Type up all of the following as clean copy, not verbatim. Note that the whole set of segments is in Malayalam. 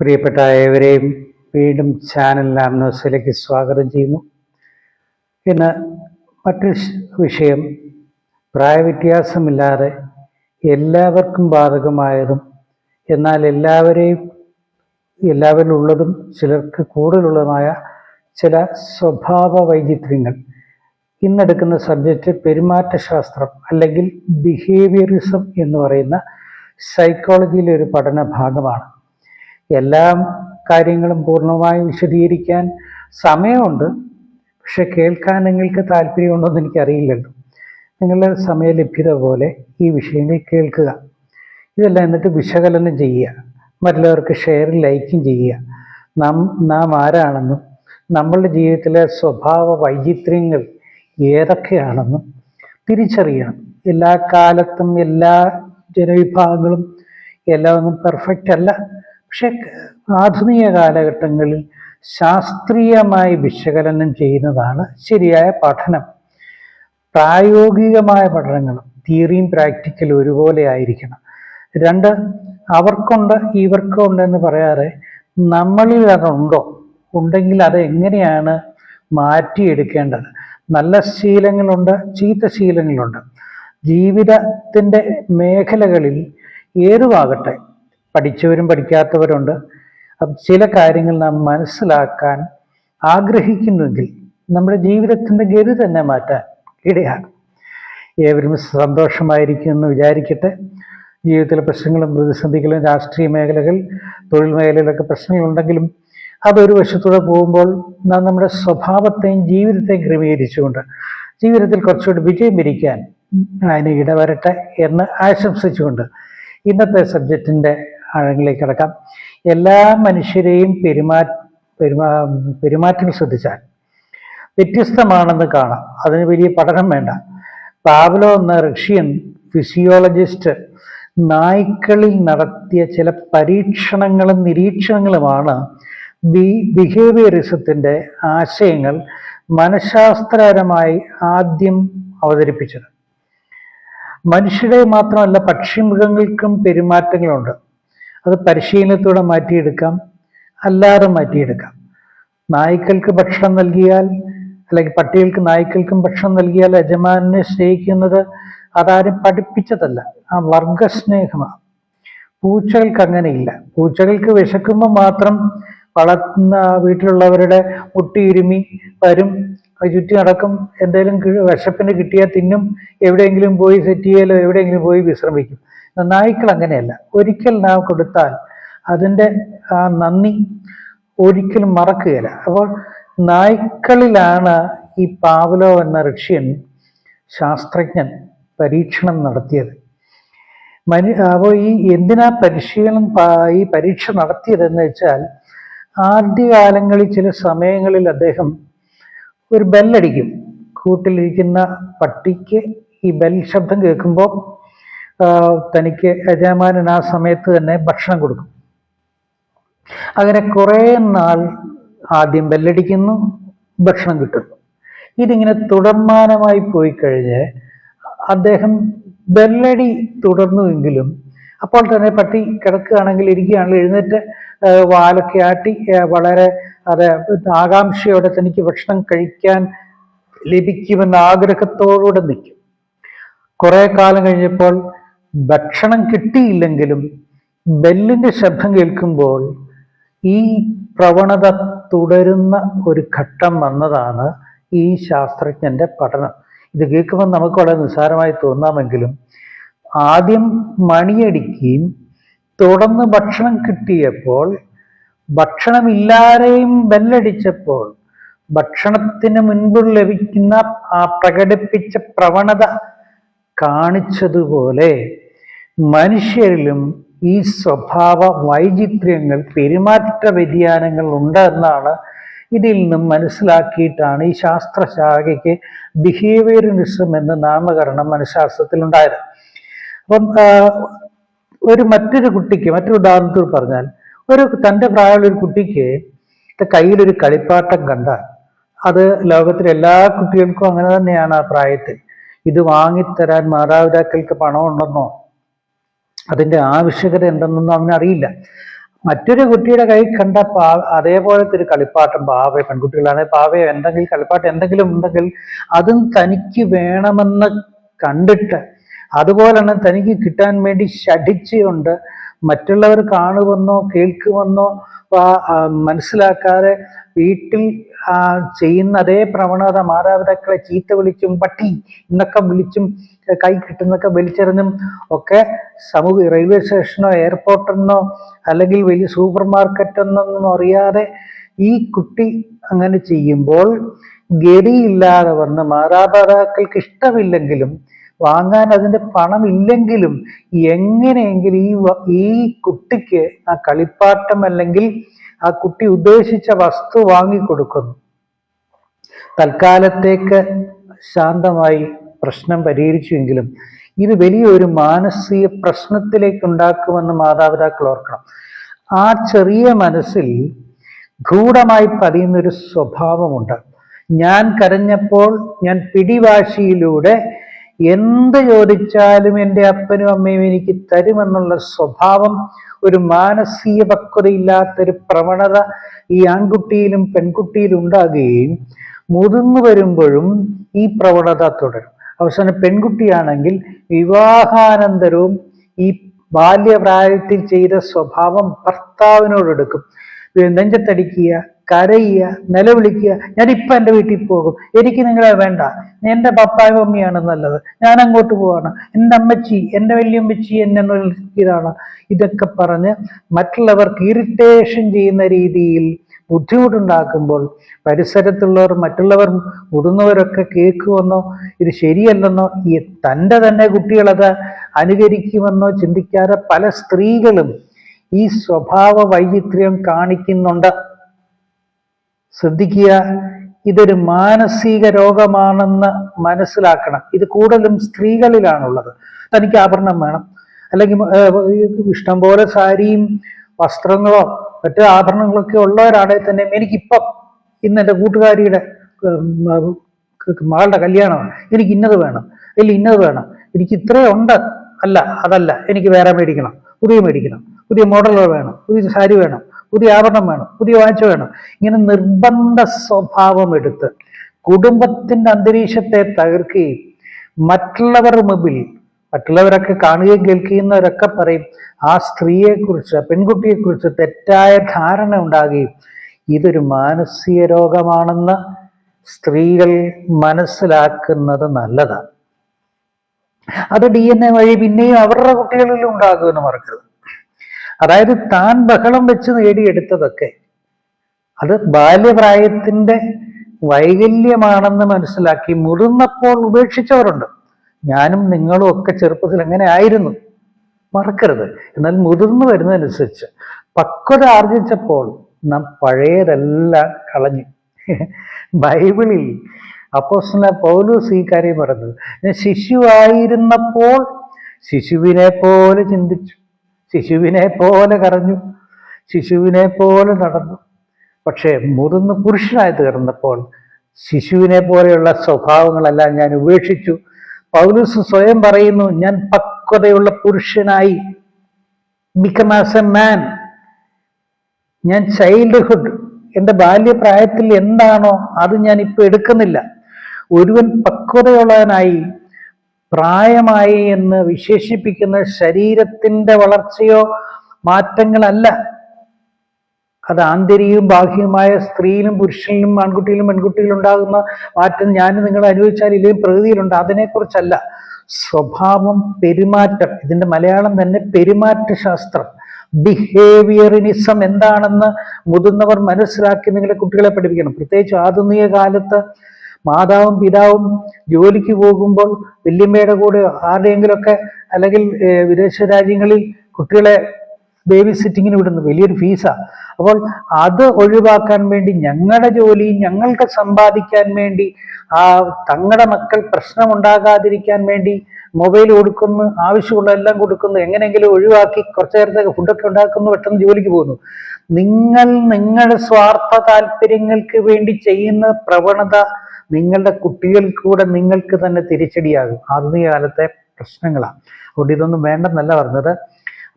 പ്രിയപ്പെട്ട ഏവരെയും വീണ്ടും ചാനൽ ന്യൂസിലേക്ക് സ്വാഗതം ചെയ്യുന്നു. ഇന്ന് മറ്റൊരു വിഷയം, പ്രായവ്യത്യാസമില്ലാതെ എല്ലാവർക്കും ബാധകമായതും എന്നാൽ എല്ലാവരിലുള്ളതും ചിലർക്ക് കൂടുതലുള്ളതുമായ ചില സ്വഭാവ വൈചിത്ര്യങ്ങൾ. ഇന്നെടുക്കുന്ന സബ്ജക്റ്റ് പെരുമാറ്റശാസ്ത്രം അല്ലെങ്കിൽ ബിഹേവിയറിസം എന്ന് പറയുന്ന സൈക്കോളജിയിലെ ഒരു പഠന ഭാഗമാണ്. എല്ലാ കാര്യങ്ങളും പൂർണ്ണമായും വിശദീകരിക്കാൻ സമയമുണ്ട്, പക്ഷെ കേൾക്കാൻ നിങ്ങൾക്ക് താല്പര്യമുണ്ടോയെന്ന് എനിക്കറിയില്ലല്ലോ. നിങ്ങളുടെ സമയലഭ്യത പോലെ ഈ വിഷയങ്ങൾ കേൾക്കുക. ഇതെല്ലാം എന്നിട്ട് വിശകലനം ചെയ്യുക, മറ്റുള്ളവർക്ക് ഷെയറും ലൈക്കും ചെയ്യുക. നാം ആരാണെന്നും നമ്മളുടെ ജീവിതത്തിലെ സ്വഭാവ വൈചിത്ര്യങ്ങൾ ഏതൊക്കെയാണെന്നും തിരിച്ചറിയണം. എല്ലാ കാലത്തും എല്ലാ ജനവിഭാഗങ്ങളും എല്ലാം ഒന്നും പെർഫെക്റ്റ് അല്ല. പക്ഷെ ആധുനിക കാലഘട്ടങ്ങളിൽ ശാസ്ത്രീയമായി വിശകലനം ചെയ്യുന്നതാണ് ശരിയായ പഠനം. പ്രായോഗികമായ പഠനങ്ങളും തിയറിയും പ്രാക്ടിക്കലും ഒരുപോലെ ആയിരിക്കണം. രണ്ട്, അവർക്കുണ്ട് ഇവർക്കുണ്ട് എന്ന് പറയാതെ നമ്മളിൽ അതുണ്ടോ, ഉണ്ടെങ്കിൽ അത് എങ്ങനെയാണ് മാറ്റിയെടുക്കേണ്ടത്. നല്ല ശീലങ്ങളുണ്ട്, ചീത്ത ശീലങ്ങളുണ്ട്. ജീവിതത്തിൻ്റെ മേഖലകളിൽ ഏതുമാകട്ടെ, പഠിച്ചവരും പഠിക്കാത്തവരുണ്ട്. അപ്പം ചില കാര്യങ്ങൾ നാം മനസ്സിലാക്കാൻ ആഗ്രഹിക്കുന്നുവെങ്കിൽ നമ്മുടെ ജീവിതത്തിൻ്റെ ഗതി തന്നെ മാറ്റാൻ ഇടയാണ്. ഏവരും സന്തോഷമായിരിക്കുമെന്ന് വിചാരിക്കട്ടെ. ജീവിതത്തിലെ പ്രശ്നങ്ങളും പ്രതിസന്ധികളും രാഷ്ട്രീയ മേഖലകൾ, തൊഴിൽ മേഖലയിലൊക്കെ പ്രശ്നങ്ങളുണ്ടെങ്കിലും അതൊരു വശത്തൂടെ പോകുമ്പോൾ നാം നമ്മുടെ സ്വഭാവത്തെയും ജീവിതത്തെയും ക്രമീകരിച്ചുകൊണ്ട് ജീവിതത്തിൽ കുറച്ചുകൂടി വിജയം വരിക്കാൻ അതിന് ഇടവരട്ടെ എന്ന് ആശംസിച്ചുകൊണ്ട് ഇന്നത്തെ സബ്ജക്റ്റിൻ്റെ ആഴങ്ങളിലേക്ക് കടക്കാം. എല്ലാ മനുഷ്യരെയും പെരുമാറ്റങ്ങൾ ശ്രദ്ധിച്ചാൽ വ്യത്യസ്തമാണെന്ന് കാണാം. അതിന് വലിയ പഠനം വേണ്ട. പാവ്ലോ എന്ന റഷ്യൻ ഫിസിയോളജിസ്റ്റ് നായ്ക്കളിൽ നടത്തിയ ചില പരീക്ഷണങ്ങളും നിരീക്ഷണങ്ങളുമാണ് ബിഹേവിയറിസത്തിൻ്റെ ആശയങ്ങൾ മനഃശാസ്ത്രപരമായി ആദ്യം അവതരിപ്പിച്ചത്. മനുഷ്യരെ മാത്രമല്ല, പക്ഷിമൃഗങ്ങൾക്കും പെരുമാറ്റങ്ങളുണ്ട്. അത് പരിശീലനത്തോടെ മാറ്റിയെടുക്കാം, അല്ലാതെ മാറ്റിയെടുക്കാം. നായ്ക്കൾക്ക് ഭക്ഷണം നൽകിയാൽ, അല്ലെങ്കിൽ പട്ടികൾക്ക് നായ്ക്കൾക്കും ഭക്ഷണം നൽകിയാൽ യജമാനെ സ്നേഹിക്കുന്നത് അതാരും പഠിപ്പിച്ചതല്ല, ആ വർഗസ്നേഹമാണ്. പൂച്ചകൾക്ക് അങ്ങനെയില്ല. പൂച്ചകൾക്ക് വിശക്കുമ്പോൾ മാത്രം വളർത്തുന്ന വീട്ടിലുള്ളവരുടെ മുട്ടിയിരുമി വരും, ചുറ്റി നടക്കും, എന്തെങ്കിലും വിശപ്പിന് കിട്ടിയാൽ തിന്നും, എവിടെയെങ്കിലും പോയി സെറ്റ് ചെയ്യലോ എവിടെയെങ്കിലും പോയി വിശ്രമിക്കും. നായ്ക്കൾ അങ്ങനെയല്ല. ഒരിക്കൽ നാം കൊടുത്താൽ അതിൻ്റെ ആ നന്ദി ഒരിക്കലും മറക്കുകയില്ല. അപ്പോൾ നായ്ക്കളിലാണ് ഈ പാവ്ലോ എന്ന റഷ്യൻ ശാസ്ത്രജ്ഞൻ പരീക്ഷണം നടത്തിയത്. അപ്പോൾ എന്തിനാ ഈ പരീക്ഷ നടത്തിയതെന്ന് വെച്ചാൽ, ആദ്യകാലങ്ങളിൽ ചില സമയങ്ങളിൽ അദ്ദേഹം ഒരു ബെല്ലടിക്കും. കൂട്ടിലിരിക്കുന്ന പട്ടിക്ക് ഈ ബെൽ ശബ്ദം കേൾക്കുമ്പോൾ തനിക്ക് യജമാനൻ ആ സമയത്ത് തന്നെ ഭക്ഷണം കൊടുക്കും. അങ്ങനെ കുറേ നാൾ ആദ്യം ബെല്ലടിക്കുന്നു, ഭക്ഷണം കിട്ടുന്നു. ഇതിങ്ങനെ തുടർമാനമായി പോയി കഴിഞ്ഞ് അദ്ദേഹം ബെല്ലടി തുടർന്നുവെങ്കിലും അപ്പോൾ തന്നെ പട്ടി കിടക്കുകയാണെങ്കിൽ ഇരിക്കുകയാണെങ്കിൽ എഴുന്നേറ്റ് വാലൊക്കെ ആട്ടി വളരെ ആകാംക്ഷയോടെ തനിക്ക് ഭക്ഷണം കഴിക്കാൻ ലഭിക്കുമെന്ന ആഗ്രഹത്തോടുകൂടെ നിൽക്കും. കുറെ കാലം കഴിഞ്ഞപ്പോൾ ഭക്ഷണം കിട്ടിയില്ലെങ്കിലും ബെല്ലിന്റെ ശബ്ദം കേൾക്കുമ്പോൾ ഈ പ്രവണത തുടരുന്ന ഒരു ഘട്ടം വന്നതാണ് ഈ ശാസ്ത്രജ്ഞന്റെ പഠനം. ഇത് കേൾക്കുമ്പോൾ നമുക്ക് വളരെ നിസ്സാരമായി തോന്നാമെങ്കിലും ആദ്യം മണിയടിക്കുകയും തുടർന്ന് ഭക്ഷണം കിട്ടിയപ്പോൾ, ഭക്ഷണമില്ലാതെയും ബെല്ലടിച്ചപ്പോൾ ഭക്ഷണത്തിന് മുൻപ് ലഭിക്കുന്ന ആ പ്രകടിപ്പിച്ച പ്രവണത കാണിച്ചതുപോലെ മനുഷ്യരിലും ഈ സ്വഭാവ വൈചിത്ര്യങ്ങൾ, പെരുമാറ്റ വ്യതിയാനങ്ങൾ ഉണ്ട് എന്നാണ് ഇതിൽ നിന്നും മനസ്സിലാക്കിയിട്ടാണ് ഈ ശാസ്ത്രശാഖയ്ക്ക് ബിഹേവിയറിസം എന്ന നാമകരണം മനഃശാസ്ത്രത്തിൽ ഉണ്ടായത്. അപ്പം മറ്റൊരു ഉദാഹരണത്തിൽ പറഞ്ഞാൽ, തൻ്റെ പ്രായമുള്ള ഒരു കുട്ടിക്ക് കയ്യിലൊരു കളിപ്പാട്ടം കണ്ടാൽ അത് ലോകത്തിലെ എല്ലാ കുട്ടികൾക്കും അങ്ങനെ തന്നെയാണ്. ആ പ്രായത്തിൽ ഇത് വാങ്ങിത്തരാൻ മാതാപിതാക്കൾക്ക് പണമുണ്ടെന്നോ അതിൻ്റെ ആവശ്യകത എന്തെന്നൊന്നും അവനറിയില്ല. മറ്റൊരു കുട്ടിയുടെ കൈ കണ്ട അതേപോലത്തെ ഒരു കളിപ്പാട്ടം, പാവ പെൺകുട്ടികളാണെങ്കിൽ പാവയോ എന്തെങ്കിലും കളിപ്പാട്ടം എന്തെങ്കിലും ഉണ്ടെങ്കിൽ അതും തനിക്ക് വേണമെന്ന് കണ്ടിട്ട് അതുപോലെ തന്നെ തനിക്ക് കിട്ടാൻ വേണ്ടി ശഠിച്ചുകൊണ്ട് മറ്റുള്ളവർ കാണുമെന്നോ കേൾക്കുമെന്നോ മനസ്സിലാക്കാതെ വീട്ടിൽ ചെയ്യുന്ന അതേ പ്രവണത മാതാപിതാക്കളെ ചീത്ത വിളിച്ചും പട്ടി എന്നൊക്കെ വിളിച്ചും കൈ കിട്ടുന്നൊക്കെ വലിച്ചെറിഞ്ഞും ഒക്കെ റെയിൽവേ സ്റ്റേഷനോ എയർപോർട്ടെന്നോ അല്ലെങ്കിൽ വലിയ സൂപ്പർ മാർക്കറ്റെന്നൊന്നും അറിയാതെ ഈ കുട്ടി അങ്ങനെ ചെയ്യുമ്പോൾ ഗതിയില്ലാതെ വന്ന് മാതാപിതാക്കൾക്ക് ഇഷ്ടമില്ലെങ്കിലും വാങ്ങാൻ അതിൻ്റെ പണമില്ലെങ്കിലും എങ്ങനെയെങ്കിലും ഈ കുട്ടിക്ക് ആ കളിപ്പാട്ടം അല്ലെങ്കിൽ ആ കുട്ടി ഉദ്ദേശിച്ച വസ്തു വാങ്ങിക്കൊടുക്കുന്നു. തൽക്കാലത്തേക്ക് ശാന്തമായി പ്രശ്നം പരിഹരിച്ചുവെങ്കിലും ഇത് വലിയൊരു മാനസിക പ്രശ്നത്തിലേക്ക് ഉണ്ടാക്കുമെന്ന് മാതാപിതാക്കൾ ഓർക്കണം. ആ ചെറിയ മനസ്സിൽ ഗൂഢമായി പതിയുന്നൊരു സ്വഭാവമുണ്ട്. ഞാൻ കരഞ്ഞപ്പോൾ ഞാൻ പിടിവാശിയിലൂടെ എന്ത് ചോദിച്ചാലും എൻ്റെ അപ്പനും അമ്മയും എനിക്ക് തരുമെന്നുള്ള സ്വഭാവം, ഒരു മാനസിക പക്വതയില്ലാത്തൊരു പ്രവണത ഈ ആൺകുട്ടിയിലും പെൺകുട്ടിയിലും ഉണ്ടാകുകയും മുതിർന്നു വരുമ്പോഴും ഈ പ്രവണത തുടരും. അവസാനം പെൺകുട്ടിയാണെങ്കിൽ വിവാഹാനന്തരവും ഈ ബാല്യപ്രായത്തിൽ ചെയ്ത സ്വഭാവം ഭർത്താവിനോടെടുക്കും. നെഞ്ചത്തടിക്കുക, കരയുക, നിലവിളിക്കുക, ഞാനിപ്പം എൻ്റെ വീട്ടിൽ പോകും, എനിക്ക് നിങ്ങളെ വേണ്ട, എൻ്റെ പപ്പായും മമ്മിയാണ് നല്ലത്, ഞാൻ അങ്ങോട്ട് പോവാണ്, എൻ്റെ അമ്മച്ചി എൻ്റെ വല്യമ്മച്ചി എന്നെ നോക്കിയതാണ്, ഇതൊക്കെ പറഞ്ഞ് മറ്റുള്ളവർക്ക് ഇറിറ്റേഷൻ ചെയ്യുന്ന രീതിയിൽ ബുദ്ധിമുട്ടുണ്ടാക്കുമ്പോൾ പരിസരത്തുള്ളവർ മറ്റുള്ളവർ മുതിർന്നവരൊക്കെ കേൾക്കുമെന്നോ ഇത് ശരിയല്ലെന്നോ തൻ്റെ തന്നെ കുട്ടികളത് അനുകരിക്കുമെന്നോ ചിന്തിക്കാതെ പല സ്ത്രീകളും ഈ സ്വഭാവ വൈചിത്ര്യം കാണിക്കുന്നുണ്ട്. ശ്രദ്ധിക്കുക, ഇതൊരു മാനസിക രോഗമാണെന്ന് മനസ്സിലാക്കണം. ഇത് കൂടുതലും സ്ത്രീകളിലാണുള്ളത്. തനിക്ക് ആഭരണം വേണം, അല്ലെങ്കിൽ ഇഷ്ടംപോലെ സാരിയും വസ്ത്രങ്ങളോ മറ്റു ആഭരണങ്ങളൊക്കെ ഉള്ളവരാണെങ്കിൽ തന്നെ എനിക്കിപ്പം ഇന്ന് എൻ്റെ കൂട്ടുകാരിയുടെ മകളുടെ കല്യാണമാണ്, എനിക്ക് ഇന്നത് വേണം, ഇല്ല ഇന്നത് വേണം, എനിക്ക് ഇത്രയും ഉണ്ട്, അല്ല അതല്ല, എനിക്ക് വേറെ മേടിക്കണം, പുതിയ മോഡലുകൾ വേണം, പുതിയ സാരി വേണം, പുതിയ ആഭരണം വേണം, പുതിയ വാച്ച് വേണം. ഇങ്ങനെ നിർബന്ധ സ്വഭാവം എടുത്ത് കുടുംബത്തിൻ്റെ അന്തരീക്ഷത്തെ തകർക്കുകയും മറ്റുള്ളവരുടെ മുമ്പിൽ മറ്റുള്ളവരൊക്കെ കാണുകയും കേൾക്കുന്നവരൊക്കെ പറയും ആ സ്ത്രീയെക്കുറിച്ച് പെൺകുട്ടിയെക്കുറിച്ച് തെറ്റായ ധാരണ ഉണ്ടാകുകയും ഇതൊരു മാനസിക രോഗമാണെന്ന് സ്ത്രീകൾ മനസ്സിലാക്കുന്നത് നല്ലതാണ്. അത് DNA വഴി പിന്നെയും അവരുടെ കുട്ടികളിലും ഉണ്ടാകുമെന്ന് മറക്കരുത്. അതായത് താൻ ബഹളം വെച്ച് നേടിയെടുത്തതൊക്കെ അത് ബാല്യപ്രായത്തിൻ്റെ വൈകല്യമാണെന്ന് മനസ്സിലാക്കി മുതിർന്നപ്പോൾ ഉപേക്ഷിച്ചവരുണ്ട്. ഞാനും നിങ്ങളും ഒക്കെ ചെറുപ്പത്തിൽ അങ്ങനെ ആയിരുന്നു, മറക്കരുത്. എന്നാൽ മുതിർന്നു വരുന്നതനുസരിച്ച് പക്വത ആർജിച്ചപ്പോൾ നാം പഴയതെല്ലാം കളഞ്ഞു. ബൈബിളിൽ അപ്പോസ്തലനായ പൗലോസ് ഈ കാര്യം പറഞ്ഞത്, ഞാൻ ശിശുവായിരുന്നപ്പോൾ ശിശുവിനെ പോലെ ചിന്തിച്ചു, ശിശുവിനെ പോലെ കരഞ്ഞു, ശിശുവിനെ പോലെ നടന്നു. പക്ഷേ മുതിർന്ന് പുരുഷനായി തീർന്നപ്പോൾ ശിശുവിനെ പോലെയുള്ള സ്വഭാവങ്ങളെല്ലാം ഞാൻ ഉപേക്ഷിച്ചു. പൗലോസ് സ്വയം പറയുന്നു, ഞാൻ പക്വതയുള്ള പുരുഷനായി, ബിക്കം ആസ് എ മാൻ. ഞാൻ ചൈൽഡ്ഹുഡ്, എൻ്റെ ബാല്യപ്രായത്തിൽ എന്താണോ അത് ഞാൻ ഇപ്പൊ എടുക്കുന്നില്ല. ഒരുവൻ പക്വതയുള്ളവനായി പ്രായമായി എന്ന് വിശേഷിപ്പിക്കുന്ന ശരീരത്തിൻ്റെ വളർച്ചയോ മാറ്റങ്ങളല്ല, അത് ആന്തരികവും ബാഹ്യവുമായ സ്ത്രീയിലും പുരുഷനിലും ആൺകുട്ടിയിലും പെൺകുട്ടിയിലും ഉണ്ടാകുന്ന മാറ്റം ഞാൻ നിങ്ങൾ അനുഭവിച്ചാൽ ഇല്ലെങ്കിൽ പ്രകൃതിയിലുണ്ട്. അതിനെക്കുറിച്ചല്ല. സ്വഭാവം, പെരുമാറ്റം, ഇതിൻ്റെ മലയാളം തന്നെ പെരുമാറ്റ ശാസ്ത്രം, ബിഹേവിയറിനിസം എന്താണെന്ന് മുതിർന്നവർ മനസ്സിലാക്കി നിങ്ങളുടെ കുട്ടികളെ പഠിപ്പിക്കണം. പ്രത്യേകിച്ച് ആധുനിക കാലത്ത് മാതാവും പിതാവും ജോലിക്ക് പോകുമ്പോൾ വല്യമ്മയുടെ കൂടെ ആരുടെയെങ്കിലുമൊക്കെ അല്ലെങ്കിൽ വിദേശ രാജ്യങ്ങളിൽ കുട്ടികളെ ബേബി സിറ്റിങ്ങിന് വിടുന്നു, വലിയൊരു ഫീസാണ്. അപ്പോൾ അത് ഒഴിവാക്കാൻ വേണ്ടി ഞങ്ങളുടെ ജോലി ഞങ്ങൾക്ക് സമ്പാദിക്കാൻ വേണ്ടി തങ്ങളുടെ മക്കൾ പ്രശ്നമുണ്ടാകാതിരിക്കാൻ വേണ്ടി മൊബൈൽ കൊടുക്കുന്നു, ആവശ്യമുള്ള എല്ലാം കൊടുക്കുന്നു, എങ്ങനെയെങ്കിലും ഒഴിവാക്കി കുറച്ചു നേരത്തേക്ക് ഫുഡൊക്കെ ഉണ്ടാക്കുന്നു, പെട്ടെന്ന് ജോലിക്ക് പോകുന്നു. നിങ്ങൾ നിങ്ങളുടെ സ്വാർത്ഥ താല്പര്യങ്ങൾക്ക് വേണ്ടി ചെയ്യുന്ന പ്രവണത നിങ്ങളുടെ കുട്ടികൾക്കൂടെ നിങ്ങൾക്ക് തന്നെ തിരിച്ചടിയാകും. ആധുനിക കാലത്തെ പ്രശ്നങ്ങളാണ്. അതുകൊണ്ട് ഇതൊന്നും വേണ്ടെന്നല്ല പറഞ്ഞത്.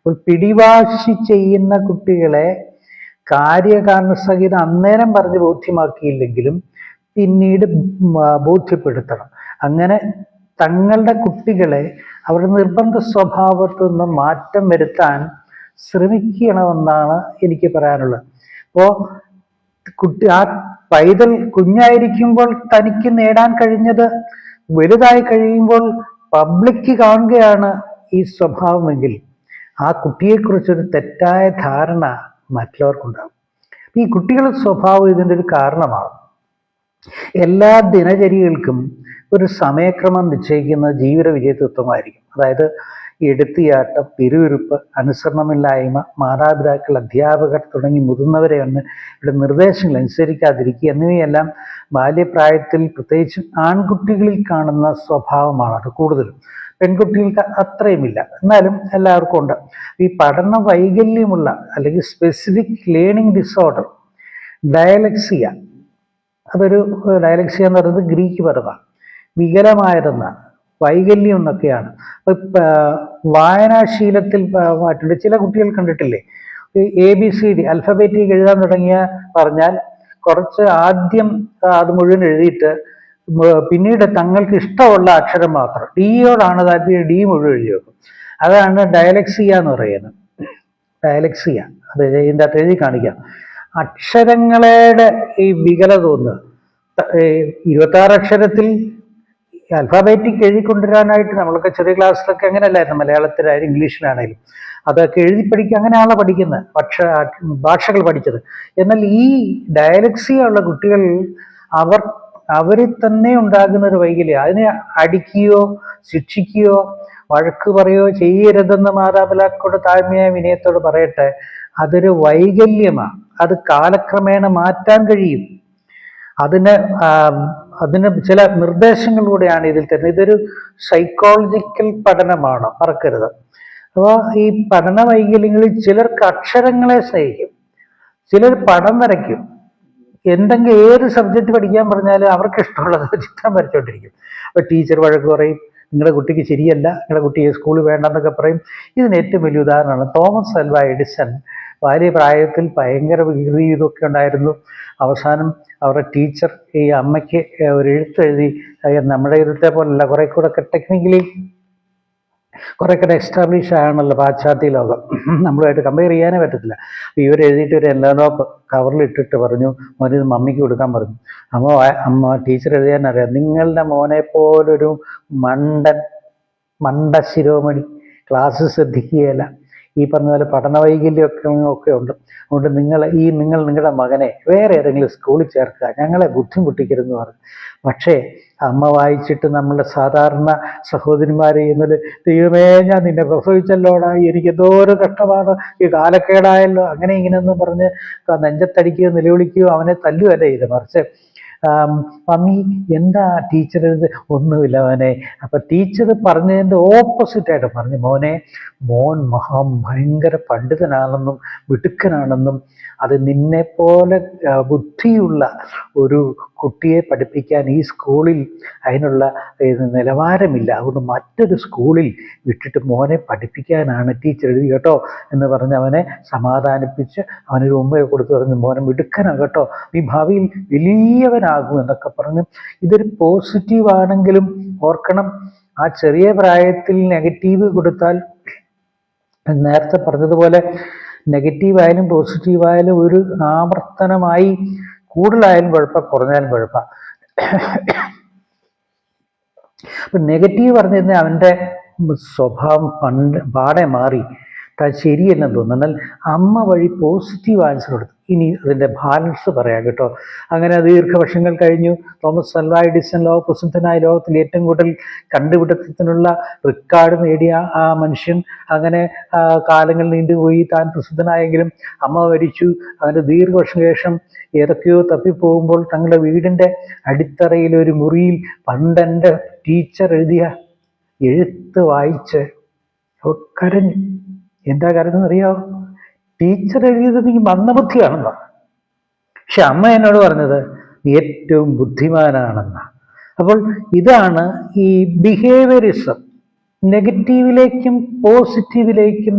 അപ്പോൾ പിടിവാശി ചെയ്യുന്ന കുട്ടികളെ കാര്യകാരണസഹിതം അന്നേരം പറഞ്ഞ് ബോധ്യമാക്കിയില്ലെങ്കിലും പിന്നീട് ബോധ്യപ്പെടുത്തണം. അങ്ങനെ തങ്ങളുടെ കുട്ടികളെ അവരുടെ നിർബന്ധ സ്വഭാവത്തിൽ നിന്ന് മാറ്റം വരുത്താൻ ശ്രമിക്കണമെന്നാണ് എനിക്ക് പറയാനുള്ളത്. അപ്പോൾ ആ പൈതൽ കുഞ്ഞായിരിക്കുമ്പോൾ തനിക്ക് നേടാൻ കഴിഞ്ഞത് വലുതായി കഴിയുമ്പോൾ പബ്ലിക് കാണുകയാണ് ഈ സ്വഭാവമെങ്കിൽ ആ കുട്ടിയെക്കുറിച്ചൊരു തെറ്റായ ധാരണ മറ്റുള്ളവർക്കുണ്ടാകും. ഈ കുട്ടികളുടെ സ്വഭാവം ഇതിൻ്റെ ഒരു കാരണമാണ്. എല്ലാ ദിനചര്യകൾക്കും ഒരു സമയക്രമം നിശ്ചയിക്കുന്ന ജീവിത വിജയതത്വമായിരിക്കും. അതായത് എടുത്തിയാട്ടം, പിറുവിറുപ്പ്, അനുസരണമില്ലായ്മ, മാതാപിതാക്കൾ, അധ്യാപകർ തുടങ്ങി മുതിർന്നവരെ ഇവിടെ നിർദ്ദേശങ്ങൾ അനുസരിക്കാതിരിക്കുക എന്നിവയെല്ലാം ബാല്യപ്രായത്തിൽ പ്രത്യേകിച്ച് ആൺകുട്ടികളിൽ കാണുന്ന സ്വഭാവമാണ്. അത് കൂടുതലും പെൺകുട്ടികൾക്ക് അത്രയുമില്ല, എന്നാലും എല്ലാവർക്കും ഉണ്ട്. ഈ പഠന വൈകല്യമുള്ള അല്ലെങ്കിൽ സ്പെസിഫിക് ലേണിംഗ് ഡിസോർഡർ, ഡയലക്സിയ, അതൊരു ഡയലക്സിയ എന്ന് പറയുന്നത് ഗ്രീക്ക് പദമാണ്, വികലമായതെന്നാണ്, വൈകല്യം എന്നൊക്കെയാണ്. വായനാശീലത്തിൽ മാറ്റുണ്ട്. ചില കുട്ടികൾ കണ്ടിട്ടില്ലേ, ABCD അൽഫബറ്റിക് എഴുതാൻ തുടങ്ങിയ പറഞ്ഞാൽ കുറച്ച് ആദ്യം അത് മുഴുവൻ എഴുതിയിട്ട് പിന്നീട് തങ്ങൾക്ക് ഇഷ്ടമുള്ള അക്ഷരം മാത്രം, ഡിയോടാണ് താല്പര്യം, ഡി മുഴുവൻ എഴുതി വെക്കും. അതാണ് ഡയലക്സിയ എന്ന് പറയുന്നത്. ഡയലക്സിയ അത് ഇതിൻ്റെ അകത്ത് എഴുതി കാണിക്കാം. അക്ഷരങ്ങളുടെ ഈ വികല തോന്നുക, 26 അക്ഷരത്തിൽ അൽഫാബറ്റിക് എഴുതിക്കൊണ്ടുവരാനായിട്ട് നമ്മളൊക്കെ ചെറിയ ക്ലാസ്സിലൊക്കെ അങ്ങനെയല്ലായിരുന്നു, മലയാളത്തിലായാലും ഇംഗ്ലീഷിലാണെങ്കിലും അതൊക്കെ എഴുതി പഠിക്കുക, അങ്ങനെയാണല്ലോ പഠിക്കുന്നത്, ഭാഷകൾ പഠിച്ചത്. എന്നാൽ ഈ ഡയലക്സിയ ഉള്ള കുട്ടികൾ അവരിൽ തന്നെ ഉണ്ടാകുന്ന ഒരു വൈകല്യം, അതിനെ അടിക്കുകയോ ശിക്ഷിക്കുകയോ വഴക്ക് പറയുകയോ ചെയ്യരുതെന്ന് മാതാപിതാക്കളോട് താഴ്മയായ വിനയത്തോട് പറയട്ടെ, അതൊരു വൈകല്യമാണ്. അത് കാലക്രമേണ മാറ്റാൻ കഴിയും. അതിന് ചില നിർദ്ദേശങ്ങളിലൂടെയാണ് ഇതിൽ തരുന്നത്. ഇതൊരു സൈക്കോളജിക്കൽ പഠനമാണ്, മറക്കരുത്. അപ്പോൾ ഈ പഠന വൈകല്യങ്ങളിൽ ചിലർക്ക് അക്ഷരങ്ങളെ സ്നേഹിക്കും, ചിലർ പടം വരയ്ക്കും. എന്തെങ്കിലും ഏത് സബ്ജക്റ്റ് പഠിക്കാൻ പറഞ്ഞാലും അവർക്ക് ഇഷ്ടമുള്ളത് ചിത്രം വരച്ചോണ്ടിരിക്കും. അപ്പോൾ ടീച്ചർ വഴക്ക് പറയും, നിങ്ങളുടെ കുട്ടിക്ക് ശരിയല്ല, നിങ്ങളുടെ കുട്ടിയെ സ്കൂളിൽ വേണ്ടെന്നൊക്കെ പറയും. ഇതിന് ഏറ്റവും വലിയ ഉദാഹരണമാണ് തോമസ് ആൽവാ എഡിസൺ. ബാല്യപ്രായത്തിൽ ഭയങ്കര വികൃതി ഇതൊക്കെ ഉണ്ടായിരുന്നു. അവസാനം അവരുടെ ടീച്ചർ ഈ അമ്മയ്ക്ക് ഒരു എഴുത്തെഴുതി, നമ്മുടെ എഴുത്തെ പോലല്ല, കുറെ കൂടെ ഒക്കെ ടെക്നിക്കലി കുറെ കൂടെ എസ്റ്റാബ്ലിഷ് ആണല്ലോ പാശ്ചാത്യ ലോകം, നമ്മളുമായിട്ട് കമ്പയർ ചെയ്യാനേ പറ്റത്തില്ല. ഇവരെഴുതിയിട്ട് ഒരു എൻവലപ്പ് കവറിൽ ഇട്ടിട്ട് പറഞ്ഞു, മോനിത് മമ്മിക്ക് കൊടുക്കാൻ പറഞ്ഞു. അമ്മ ടീച്ചർ എഴുതാൻ അറിയാം, നിങ്ങളുടെ മോനെ പോലൊരു മണ്ട ശിരോമണി ക്ലാസ് ശ്രദ്ധിക്കുകയില്ല, ഈ പറഞ്ഞ പോലെ പഠന വൈകല്യമൊക്കെ ഉണ്ട്, അതുകൊണ്ട് നിങ്ങൾ നിങ്ങളുടെ മകനെ വേറെ ഏതെങ്കിലും സ്കൂളിൽ ചേർക്കുക, ഞങ്ങളെ ബുദ്ധിമുട്ടിക്കരുതെന്ന് പറഞ്ഞു. പക്ഷേ അമ്മ വായിച്ചിട്ട് നമ്മളുടെ സാധാരണ സഹോദരിമാർ ചെയ്യുന്നത്, ദൈവമേ ഞാൻ നിന്നെ പ്രസവിച്ചല്ലോടാ, എനിക്ക് എന്തോ ഒരു കഷ്ടമാണ്, ഈ കാലക്കേടായല്ലോ, അങ്ങനെ ഇങ്ങനെയൊന്നും പറഞ്ഞ് നെഞ്ചത്തടിക്കുകയോ നിലവിളിക്കുകയോ അവനെ തല്ലുകയല്ല ചെയ്ത്, മറിച്ച് മമ്മി എന്താ ടീച്ചർ ഒന്നുമില്ല മോനെ. അപ്പൊ ടീച്ചർ പറഞ്ഞതിൻ്റെ ഓപ്പോസിറ്റായിട്ട് പറഞ്ഞു, മോൻ ഭയങ്കര പണ്ഡിതനാണെന്നും മിടുക്കനാണെന്നും അത് നിന്നെപ്പോലെ ബുദ്ധിയുള്ള ഒരു കുട്ടിയെ പഠിപ്പിക്കാൻ ഈ സ്കൂളിൽ അതിനുള്ള നിലവാരമില്ല, അതുകൊണ്ട് മറ്റൊരു സ്കൂളിൽ വിട്ടിട്ട് മോനെ പഠിപ്പിക്കാനാണ് ടീച്ചർ എഴുതി കേട്ടോ എന്ന് പറഞ്ഞ് അവനെ സമാധാനിപ്പിച്ച് അവനൊരു ഉമ്മയെ കൊടുത്ത് പറഞ്ഞു, മോനെ മിടുക്കനാണ് കേട്ടോ, നീ ഭാവിയിൽ വലിയവനാകും എന്നൊക്കെ പറഞ്ഞു. ഇതൊരു പോസിറ്റീവ് ആണെങ്കിലും ഓർക്കണം, ആ ചെറിയ പ്രായത്തിൽ നെഗറ്റീവ് കൊടുത്താൽ നേരത്തെ പറഞ്ഞതുപോലെ നെഗറ്റീവായാലും പോസിറ്റീവായാലും ഒരു ആവർത്തനമായി കൂടുതലായാലും കുഴപ്പം, കുറഞ്ഞാലും കുഴപ്പം. അപ്പം നെഗറ്റീവ് പറഞ്ഞു കഴിഞ്ഞാൽ അവൻ്റെ സ്വഭാവം പാടെ മാറി, ശരിയല്ലെന്ന് തോന്നുന്നു. എന്നാൽ അമ്മ വഴി പോസിറ്റീവ് ആൻസർ കൊടുത്തു. ഇനി അതിൻ്റെ ബാലൻസ് പറയാം കേട്ടോ. അങ്ങനെ ദീർഘവർഷങ്ങൾ കഴിഞ്ഞു. തോമസ് ആൽവാ എഡിസൺ പ്രസിദ്ധനായ ലോകത്തിൽ ഏറ്റവും കൂടുതൽ കണ്ടുപിടുത്തത്തിനുള്ള റെക്കോർഡ് നേടിയ ആ മനുഷ്യൻ അങ്ങനെ കാലങ്ങൾ നീണ്ടുപോയി. താൻ പ്രസിദ്ധനായെങ്കിലും അമ്മ മരിച്ചു. അങ്ങനെ ദീർഘവർഷം ശേഷം ഏതൊക്കെയോ തപ്പിപ്പോകുമ്പോൾ തങ്ങളുടെ വീടിൻ്റെ അടിത്തറയിൽ ഒരു മുറിയിൽ പണ്ടെൻ്റെ ടീച്ചർ എഴുതിയ എഴുത്ത് വായിച്ച് കരഞ്ഞു. എന്താ കരഞ്ഞെന്നറിയാമോ? ടീച്ചർ എഴുതിയത് നീ മന്ദബുദ്ധിയാണെന്നാ, പക്ഷെ അമ്മ എന്നോട് പറഞ്ഞത് നീ ഏറ്റവും ബുദ്ധിമാനാണെന്നാ. അപ്പോൾ ഇതാണ് ഈ ബിഹേവിയറിസം, നെഗറ്റീവിലേക്കും പോസിറ്റീവിലേക്കും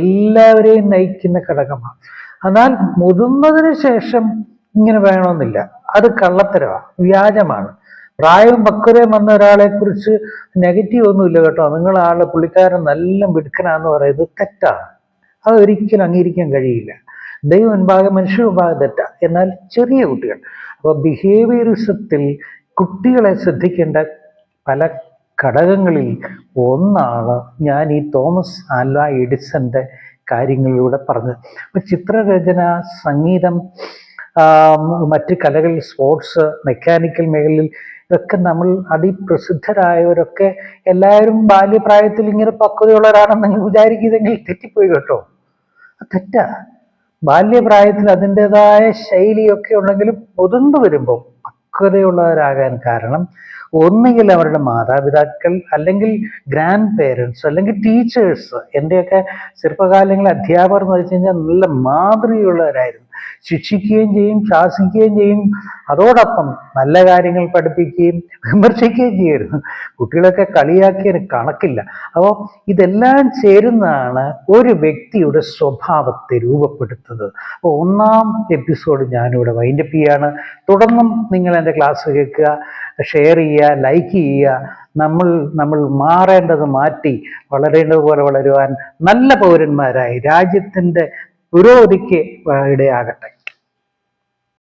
എല്ലാവരെയും നയിക്കുന്ന ഘടകമാണ്. എന്നാൽ മുതിർന്നതിന് ശേഷം ഇങ്ങനെ വേണമെന്നില്ല. അത് കള്ളത്തരമാണ്, വ്യാജമാണ്. പ്രായവും പക്വതയും വന്ന ഒരാളെ കുറിച്ച് നെഗറ്റീവ് ഒന്നുമില്ല കേട്ടോ. പുള്ളിക്കാരൻ നല്ല മിടുക്കനാന്ന് പറയുന്നത് തെറ്റാണ്. അത് ഒരിക്കലും അംഗീകരിക്കാൻ കഴിയില്ല. ദൈവം മുൻപാകെ മനുഷ്യ മുൻപാകെ തെറ്റാ. എന്നാൽ ചെറിയ കുട്ടികൾ, അപ്പോൾ ബിഹേവിയറിസത്തിൽ കുട്ടികളെ ശ്രദ്ധിക്കേണ്ട പല ഘടകങ്ങളിൽ ഒന്നാണ് ഞാൻ ഈ തോമസ് ആൽവ എഡിസന്റെ കാര്യങ്ങളിലൂടെ പറഞ്ഞത്. അപ്പൊ ചിത്രരചന, സംഗീതം, മറ്റ് കലകൾ, സ്പോർട്സ്, മെക്കാനിക്കൽ മേഖലയിൽ ഇതൊക്കെ നമ്മൾ അതിപ്രസിദ്ധരായവരൊക്കെ എല്ലാവരും ബാല്യപ്രായത്തിൽ ഇങ്ങനെ പക്വതയുള്ളവരാണെന്ന് നിങ്ങൾ വിചാരിക്കുന്നതെങ്കിൽ തെറ്റിപ്പോയി കേട്ടോ. തെറ്റാ. ബാല്യപ്രായത്തിൽ അതിൻ്റെതായ ശൈലിയൊക്കെ ഉണ്ടെങ്കിലും മുതിർന്നു വരുമ്പോൾ പക്വതയുള്ളവരാകാൻ കാരണം ഒന്നുകിൽ അവരുടെ മാതാപിതാക്കൾ, അല്ലെങ്കിൽ ഗ്രാൻഡ് പേരൻസ്, അല്ലെങ്കിൽ ടീച്ചേഴ്സ്. എൻ്റെയൊക്കെ ചെറുപ്പകാലങ്ങളിൽ അധ്യാപകർ എന്ന് വെച്ച് കഴിഞ്ഞാൽ നല്ല മാതൃകയുള്ളവരായിരുന്നു. ശിക്ഷിക്കുകയും ചെയ്യും, ശാസിക്കുകയും ചെയ്യും, അതോടൊപ്പം നല്ല കാര്യങ്ങൾ പഠിപ്പിക്കുകയും വിമർശിക്കുകയും ചെയ്യുമായിരുന്നു. കുട്ടികളൊക്കെ കളിയാക്കിയതിന് കണക്കില്ല. അപ്പോൾ ഇതെല്ലാം ചേരുന്നതാണ് ഒരു വ്യക്തിയുടെ സ്വഭാവത്തെ രൂപപ്പെടുത്തുന്നത്. അപ്പോൾ 1-ാം എപ്പിസോഡ് ഞാനിവിടെ വൈൻഡപ്പ് ചെയ്യാണ്. തുടർന്നും നിങ്ങൾ എൻ്റെ ക്ലാസ് കേൾക്കുക, ഷെയർ ചെയ്യുക, ലൈക്ക് ചെയ്യുക. നമ്മൾ മാറേണ്ടത് മാറ്റി വളരേണ്ടതുപോലെ വളരുവാൻ നല്ല പൗരന്മാരായി രാജ്യത്തിൻ്റെ പുരോഗതിക്ക് ഇടയാകട്ടെ.